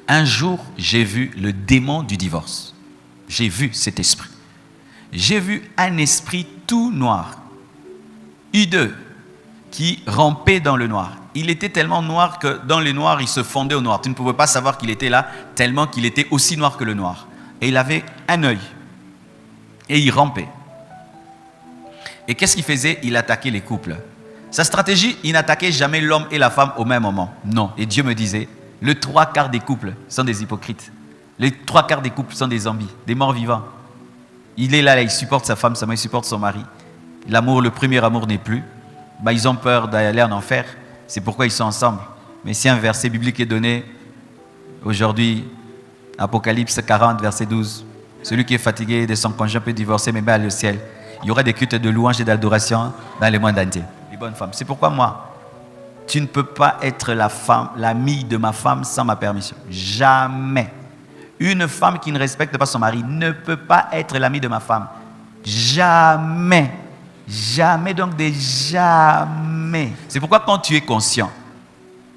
Un jour, j'ai vu le démon du divorce. J'ai vu cet esprit. J'ai vu un esprit tout noir, hideux, qui rampait dans le noir. Il était tellement noir que dans le noir, il se fondait au noir. Tu ne pouvais pas savoir qu'il était là, tellement qu'il était aussi noir que le noir. Et il avait un œil. Et il rampait. Et qu'est-ce qu'il faisait? Il attaquait les couples. Sa stratégie, il n'attaquait jamais l'homme et la femme au même moment. Non. Et Dieu me disait, le 3/4 des couples sont des hypocrites. Les 3/4 des couples sont des zombies, des morts vivants. Il est là, il supporte sa femme, il supporte son mari. L'amour, le premier amour n'est plus. Ils ont peur d'aller en enfer. C'est pourquoi ils sont ensemble. Mais si un verset biblique est donné, aujourd'hui, Apocalypse 40, verset 12, celui qui est fatigué de son conjoint peut divorcer, mais va au ciel. Il y aura des cultes de louange et d'adoration dans le monde entier. Les bonnes femmes. C'est pourquoi moi, tu ne peux pas être la femme, l'amie de ma femme sans ma permission. Jamais. Une femme qui ne respecte pas son mari ne peut pas être l'amie de ma femme. Jamais. Jamais, donc des jamais. C'est pourquoi quand tu es conscient,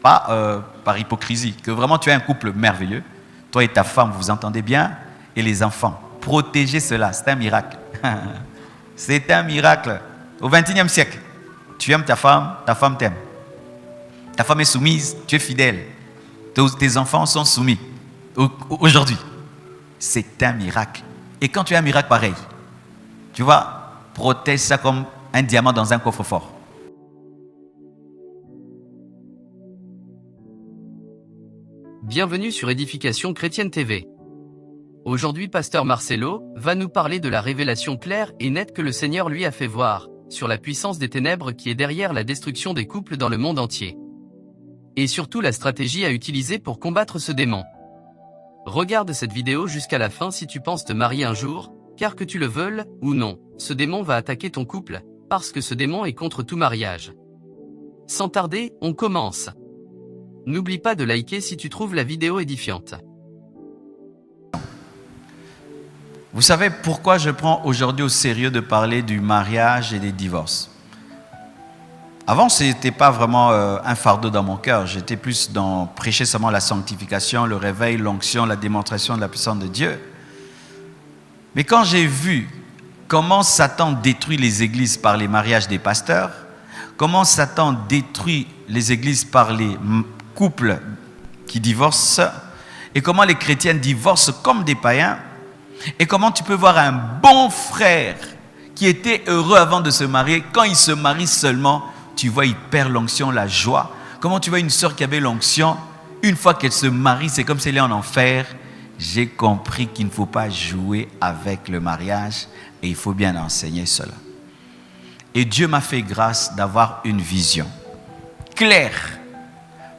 pas par hypocrisie, que vraiment tu as un couple merveilleux, toi et ta femme, vous vous entendez bien, et les enfants, protégez cela, c'est un miracle. C'est un miracle. Au XXIe siècle, tu aimes ta femme t'aime. Ta femme est soumise, tu es fidèle. Tes enfants sont soumis. Aujourd'hui, c'est un miracle. Et quand tu as un miracle pareil, tu vois, protège ça comme un diamant dans un coffre-fort. Bienvenue sur Édification Chrétienne TV. Aujourd'hui, Pasteur Marcelo va nous parler de la révélation claire et nette que le Seigneur lui a fait voir, sur la puissance des ténèbres qui est derrière la destruction des couples dans le monde entier. Et surtout la stratégie à utiliser pour combattre ce démon. Regarde cette vidéo jusqu'à la fin si tu penses te marier un jour, car que tu le veuilles ou non, ce démon va attaquer ton couple, parce que ce démon est contre tout mariage. Sans tarder, on commence. N'oublie pas de liker si tu trouves la vidéo édifiante. Vous savez pourquoi je prends aujourd'hui au sérieux de parler du mariage et des divorces? Avant, ce n'était pas vraiment un fardeau dans mon cœur. J'étais plus dans prêcher seulement la sanctification, le réveil, l'onction, la démonstration de la puissance de Dieu. Mais quand j'ai vu comment Satan détruit les églises par les mariages des pasteurs, comment Satan détruit les églises par les couples qui divorcent, et comment les chrétiens divorcent comme des païens, et comment tu peux voir un bon frère qui était heureux avant de se marier, quand il se marie seulement, tu vois, il perd l'onction, la joie. Comment tu vois une sœur qui avait l'onction, une fois qu'elle se marie, c'est comme si elle est en enfer. J'ai compris qu'il ne faut pas jouer avec le mariage et il faut bien enseigner cela. Et Dieu m'a fait grâce d'avoir une vision claire.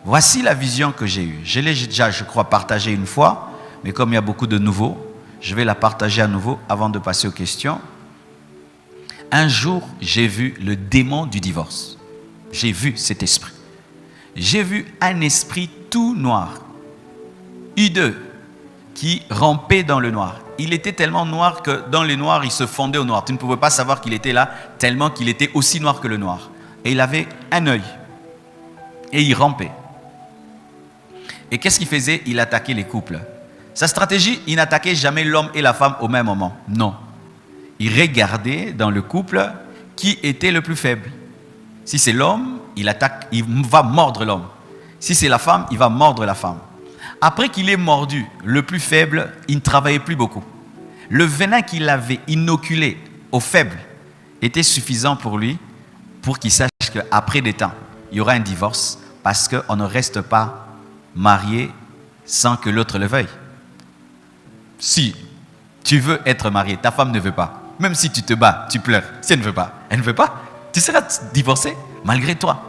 Voici la vision que j'ai eue. Je l'ai déjà, je crois, partagée une fois, mais comme il y a beaucoup de nouveaux, je vais la partager à nouveau avant de passer aux questions. Un jour, j'ai vu le démon du divorce. J'ai vu cet esprit. J'ai vu un esprit tout noir, hideux, qui rampait dans le noir. Il était tellement noir que dans le noir, il se fondait au noir. Tu ne pouvais pas savoir qu'il était là, tellement qu'il était aussi noir que le noir. Et il avait un œil. Et il rampait. Et qu'est-ce qu'il faisait? Il attaquait les couples. Sa stratégie, il n'attaquait jamais l'homme et la femme au même moment. Non. Il regardait dans le couple qui était le plus faible. Si c'est l'homme, il attaque, il va mordre l'homme. Si c'est la femme, il va mordre la femme. Après qu'il ait mordu le plus faible, il ne travaillait plus beaucoup. Le venin qu'il avait inoculé au faible était suffisant pour lui, pour qu'il sache qu'après des temps, il y aura un divorce, parce qu'on ne reste pas marié sans que l'autre le veuille. Si tu veux être marié, ta femme ne veut pas. Même si tu te bats, tu pleures. Si elle ne veut pas, tu seras divorcé malgré toi.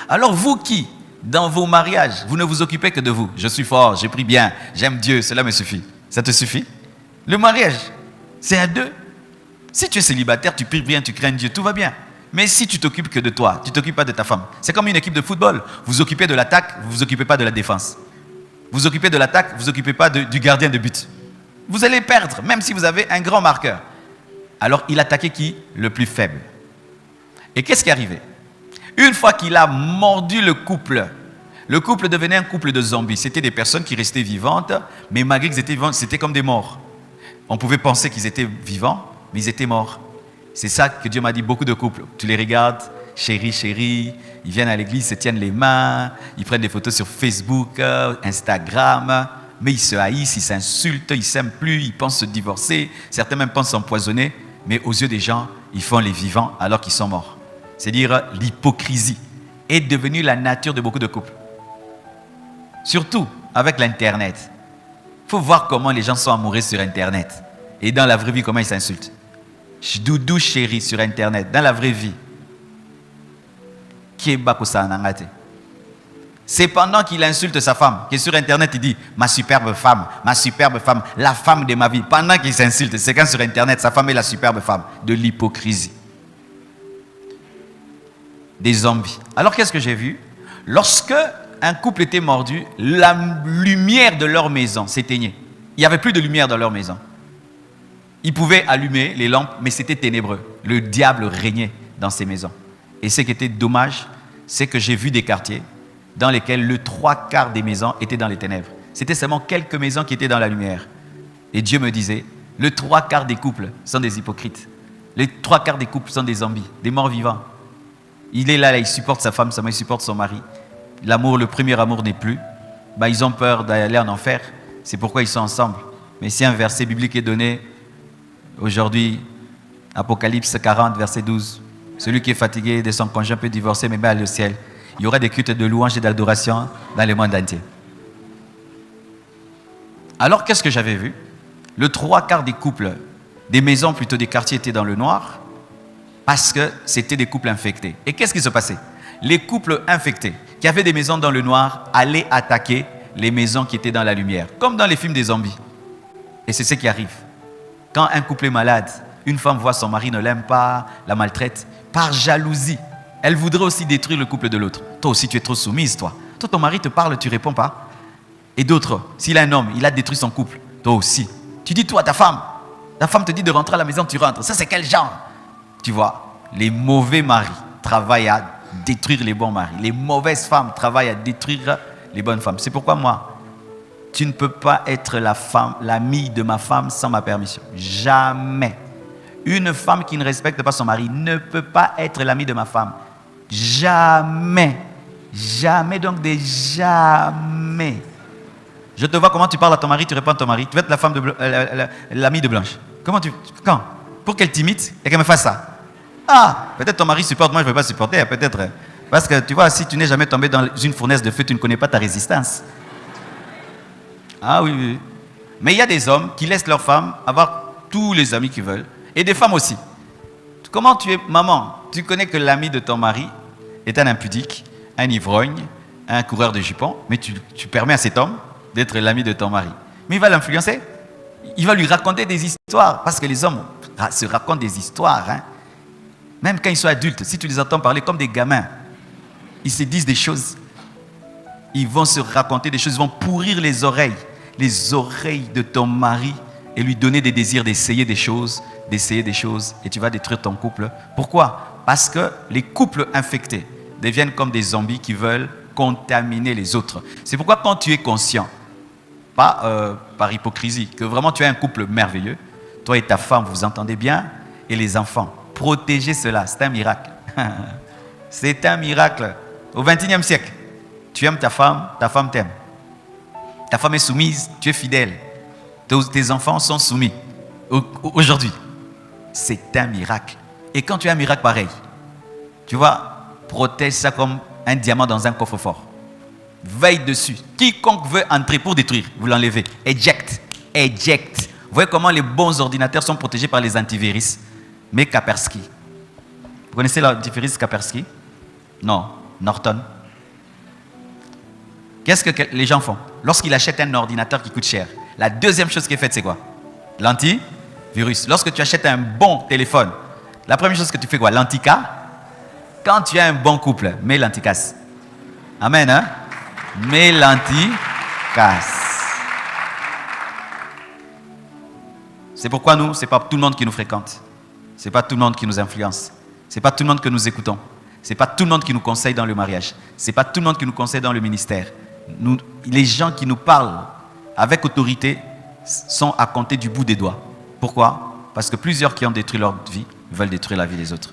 Alors vous qui, dans vos mariages, vous ne vous occupez que de vous. Je suis fort, j'ai pris bien, j'aime Dieu, cela me suffit. Ça te suffit? Le mariage, c'est à deux. Si tu es célibataire, tu pries bien, tu crains Dieu, tout va bien. Mais si tu t'occupes que de toi, tu ne t'occupes pas de ta femme. C'est comme une équipe de football. Vous vous occupez de l'attaque, vous ne vous occupez pas de la défense. Vous vous occupez de l'attaque, vous ne vous occupez pas du gardien de but. Vous allez perdre, même si vous avez un grand marqueur. Alors, il attaquait qui? Le plus faible. Et qu'est-ce qui est arrivé? Une fois qu'il a mordu le couple, Le couple devenait un couple de zombies. C'était des personnes qui restaient vivantes, mais malgré qu'ils étaient vivants, c'était comme des morts. On pouvait penser qu'ils étaient vivants, mais ils étaient morts. C'est ça que Dieu m'a dit, beaucoup de couples. Tu les regardes, chérie, chérie, ils viennent à l'église, se tiennent les mains, ils prennent des photos sur Facebook, Instagram, mais ils se haïssent, ils s'insultent, ils ne s'aiment plus, ils pensent se divorcer, certains même pensent s'empoisonner, mais aux yeux des gens, ils font les vivants alors qu'ils sont morts. C'est-à-dire l'hypocrisie est devenue la nature de beaucoup de couples. Surtout avec l'Internet. Il faut voir comment les gens sont amoureux sur Internet. Et dans la vraie vie, comment ils s'insultent. Doudou chéri sur Internet, dans la vraie vie. C'est pendant qu'il insulte sa femme, que sur Internet il dit ma superbe femme, la femme de ma vie. Pendant qu'il s'insulte, c'est quand sur Internet sa femme est la superbe femme. De l'hypocrisie. Des zombies. Alors qu'est-ce que j'ai vu? Lorsque un couple était mordu, la lumière de leur maison s'éteignait. Il n'y avait plus de lumière dans leur maison. Ils pouvaient allumer les lampes, mais c'était ténébreux. Le diable régnait dans ces maisons. Et ce qui était dommage, c'est que j'ai vu des quartiers dans lesquels le 3/4 des maisons étaient dans les ténèbres. C'était seulement quelques maisons qui étaient dans la lumière. Et Dieu me disait, le 3/4 des couples sont des hypocrites. Les 3/4 des couples sont des zombies, des morts vivants. Il est là, il supporte sa femme, il supporte son mari. L'amour, le premier amour n'est plus. Ils ont peur d'aller en enfer. C'est pourquoi ils sont ensemble. Mais si un verset biblique est donné, aujourd'hui, Apocalypse 40, verset 12, celui qui est fatigué de son conjoint peut divorcer, mais va aller au ciel. Il y aura des cultes de louange et d'adoration dans le monde entier. Alors, qu'est-ce que j'avais vu? Le 3/4 des couples, des maisons plutôt des quartiers étaient dans le noir, parce que c'était des couples infectés. Et qu'est-ce qui se passait? Les couples infectés, qui avaient des maisons dans le noir, allaient attaquer les maisons qui étaient dans la lumière, comme dans les films des zombies. Et c'est ce qui arrive. Quand un couple est malade, une femme voit son mari ne l'aime pas, la maltraite, par jalousie, elle voudrait aussi détruire le couple de l'autre. Toi aussi, tu es trop soumise, toi. Toi, ton mari te parle, tu ne réponds pas. Et d'autres, s'il a un homme, il a détruit son couple. Toi aussi. Tu dis tout à ta femme te dit de rentrer à la maison, tu rentres. Ça, c'est quel genre? Tu vois, les mauvais maris travaillent à détruire les bons maris. Les mauvaises femmes travaillent à détruire les bonnes femmes. C'est pourquoi moi, tu ne peux pas être l'amie de ma femme sans ma permission. Jamais. Une femme qui ne respecte pas son mari ne peut pas être l'amie de ma femme. Jamais. Jamais, donc des jamais. Je te vois comment tu parles à ton mari, tu réponds à ton mari. Tu veux être la femme l'amie de Blanche. Quand? Pour qu'elle t'imite et qu'elle me fasse ça. Ah, peut-être ton mari supporte, moi je ne veux pas supporter, peut-être. Parce que tu vois, si tu n'es jamais tombé dans une fournaise de feu, tu ne connais pas ta résistance. Ah oui, oui. Mais il y a des hommes qui laissent leurs femmes avoir tous les amis qu'ils veulent. Et des femmes aussi. Comment tu es maman? Tu connais que l'ami de ton mari est un impudique, un ivrogne, un coureur de jupons, mais tu permets à cet homme d'être l'ami de ton mari. Mais il va l'influencer. Il va lui raconter des histoires. Parce que les hommes se racontent des histoires. Hein. Même quand ils sont adultes, si tu les entends parler comme des gamins, ils se disent des choses. Ils vont se raconter des choses. Ils vont pourrir les oreilles de ton mari et lui donner des désirs d'essayer des choses. Et tu vas détruire ton couple. Pourquoi? Parce que les couples infectés deviennent comme des zombies qui veulent contaminer les autres. C'est pourquoi quand tu es conscient, pas par hypocrisie, que vraiment tu as un couple merveilleux, toi et ta femme vous entendez bien, et les enfants, protégez cela, c'est un miracle. C'est un miracle. Au XXIe siècle, tu aimes ta femme t'aime. Ta femme est soumise, tu es fidèle. Tes enfants sont soumis. Aujourd'hui, c'est un miracle. Et quand tu as un miracle pareil, tu vois, protège ça comme un diamant dans un coffre-fort. Veille dessus. Quiconque veut entrer pour détruire, vous l'enlevez. Eject. Vous voyez comment les bons ordinateurs sont protégés par les antivirus. Mais Kaspersky. Vous connaissez l'antivirus Kaspersky? Non. Norton. Qu'est-ce que les gens font? Lorsqu'ils achètent un ordinateur qui coûte cher, la deuxième chose qui est faite, c'est quoi? L'antivirus. Lorsque tu achètes un bon téléphone, la première chose que tu fais, quoi? L'anticasse. Quand tu as un bon couple, mets l'anticasse. Amen, hein? Mets l'anticasse. C'est pourquoi nous, ce n'est pas tout le monde qui nous fréquente. Ce n'est pas tout le monde qui nous influence. Ce n'est pas tout le monde que nous écoutons. Ce n'est pas tout le monde qui nous conseille dans le mariage. Ce n'est pas tout le monde qui nous conseille dans le ministère. Les gens qui nous parlent avec autorité sont à compter du bout des doigts. Pourquoi? Parce que plusieurs qui ont détruit leur vie veulent détruire la vie des autres.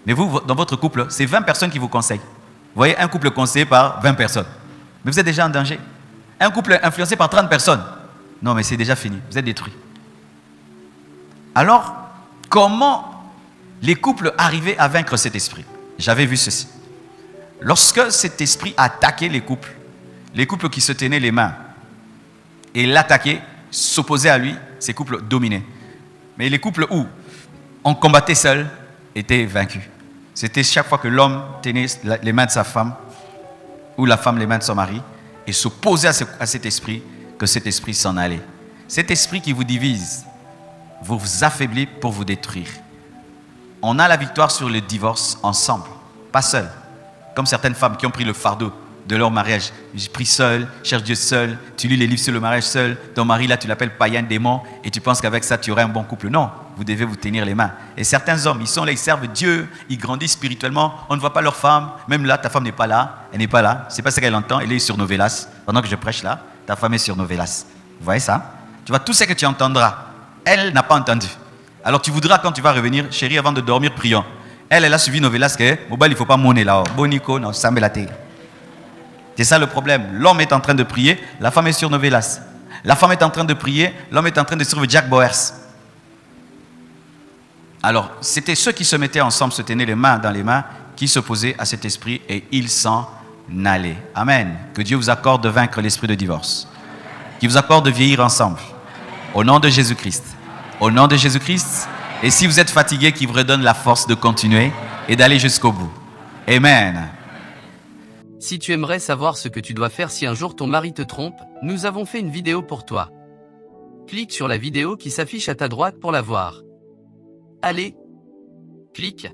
Mais vous, dans votre couple, c'est 20 personnes qui vous conseillent. Vous voyez, un couple conseillé par 20 personnes. Mais vous êtes déjà en danger. Un couple influencé par 30 personnes. Non, mais c'est déjà fini. Vous êtes détruits. Alors, comment les couples arrivaient à vaincre cet esprit? J'avais vu ceci. Lorsque cet esprit attaquait les couples qui se tenaient les mains et l'attaquaient, s'opposaient à lui, ces couples dominaient. Mais les couples où on combattait seul étaient vaincus. C'était chaque fois que l'homme tenait les mains de sa femme ou la femme les mains de son mari et s'opposait à cet esprit, que cet esprit s'en allait. Cet esprit qui vous divise, vous affaiblit pour vous détruire. On a la victoire sur le divorce ensemble, pas seul. Comme certaines femmes qui ont pris le fardeau de leur mariage. J'ai pris seul, cherche Dieu seul, tu lis les livres sur le mariage seul, ton mari là tu l'appelles païen, démon, et tu penses qu'avec ça tu aurais un bon couple. Non, vous devez vous tenir les mains. Et certains hommes, ils sont là, ils servent Dieu, ils grandissent spirituellement, on ne voit pas leur femme, même là ta femme n'est pas là, elle n'est pas là, c'est pas ce qu'elle entend, elle est sur Novelas. Pendant que je prêche là, ta femme est sur Novelas. Vous voyez ça? Tu vois, tout ce que tu entendras, elle n'a pas entendu. Alors tu voudras quand tu vas revenir, chérie, avant de dormir, prions. Elle a suivi Novelas, que mobile, il ne faut pas monner là. Bonico, non, ça me la tête. C'est ça le problème. L'homme est en train de prier, la femme est sur Novelas. La femme est en train de prier, l'homme est en train de suivre Jack Bauers. Alors, c'était ceux qui se mettaient ensemble, se tenaient les mains dans les mains, qui s'opposaient à cet esprit et ils s'en allaient. Amen. Que Dieu vous accorde de vaincre l'esprit de divorce. Qu'il vous accorde de vieillir ensemble. Au nom de Jésus-Christ. Au nom de Jésus-Christ. Et si vous êtes fatigué, qu'il vous redonne la force de continuer et d'aller jusqu'au bout. Amen. Si tu aimerais savoir ce que tu dois faire si un jour ton mari te trompe, nous avons fait une vidéo pour toi. Clique sur la vidéo qui s'affiche à ta droite pour la voir. Allez, clique.